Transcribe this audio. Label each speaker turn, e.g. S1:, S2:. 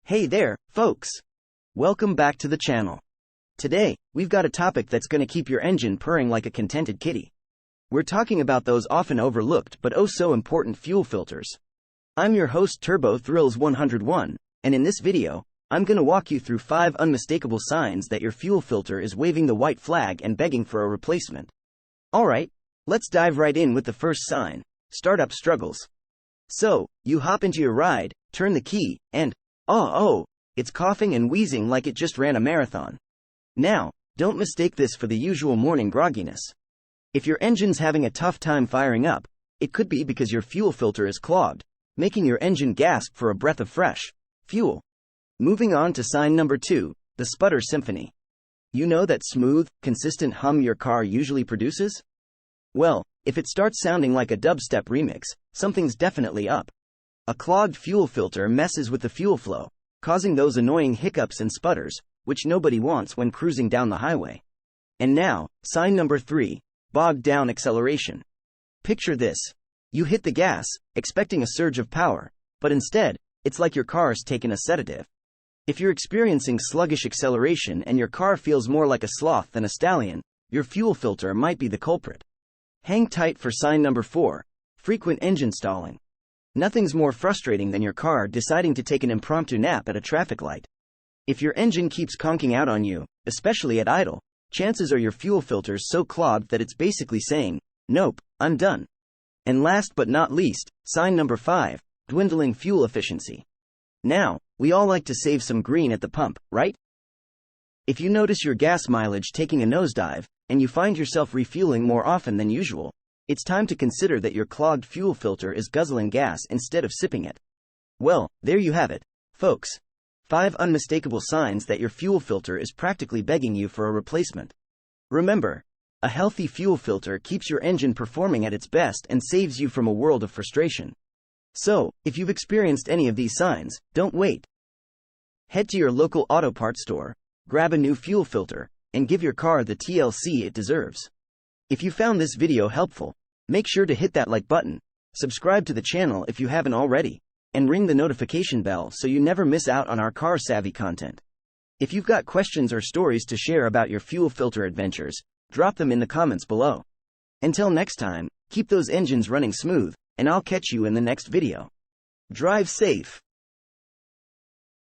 S1: Hey there, folks! Welcome back to the channel. Today, we've got a topic that's gonna keep your engine purring like a contented kitty. We're talking about those often overlooked but oh so important fuel filters. I'm your host Turbo Thrills 101, and in this video, I'm gonna walk you through 5 unmistakable signs that your fuel filter is waving the white flag and begging for a replacement. Alright, let's dive right in with the first sign: startup struggles. So, you hop into your ride, turn the key, and it's coughing and wheezing like it just ran a marathon. Now, don't mistake this for the usual morning grogginess. If your engine's having a tough time firing up, it could be because your fuel filter is clogged, making your engine gasp for a breath of fresh fuel. Moving on to sign number 2, the sputter symphony. You know that smooth, consistent hum your car usually produces? Well, if it starts sounding like a dubstep remix, something's definitely up. A clogged fuel filter messes with the fuel flow, causing those annoying hiccups and sputters, which nobody wants when cruising down the highway. And now, sign number 3, bogged down acceleration. Picture this. You hit the gas, expecting a surge of power, but instead, it's like your car's taken a sedative. If you're experiencing sluggish acceleration and your car feels more like a sloth than a stallion, your fuel filter might be the culprit. Hang tight for sign number 4, frequent engine stalling. Nothing's more frustrating than your car deciding to take an impromptu nap at a traffic light. If your engine keeps conking out on you, especially at idle, chances are your fuel filter's so clogged that it's basically saying, "Nope, I'm done." And last but not least, sign number 5, dwindling fuel efficiency. Now, we all like to save some green at the pump, right? If you notice your gas mileage taking a nosedive, and you find yourself refueling more often than usual, it's time to consider that your clogged fuel filter is guzzling gas instead of sipping it. Well, there you have it, folks. 5 unmistakable signs that your fuel filter is practically begging you for a replacement. Remember, a healthy fuel filter keeps your engine performing at its best and saves you from a world of frustration. So, if you've experienced any of these signs, don't wait. Head to your local auto parts store, grab a new fuel filter, and give your car the TLC it deserves. If you found this video helpful, make sure to hit that like button, subscribe to the channel if you haven't already, and ring the notification bell so you never miss out on our car-savvy content. If you've got questions or stories to share about your fuel filter adventures, drop them in the comments below. Until next time, keep those engines running smooth, and I'll catch you in the next video. Drive safe.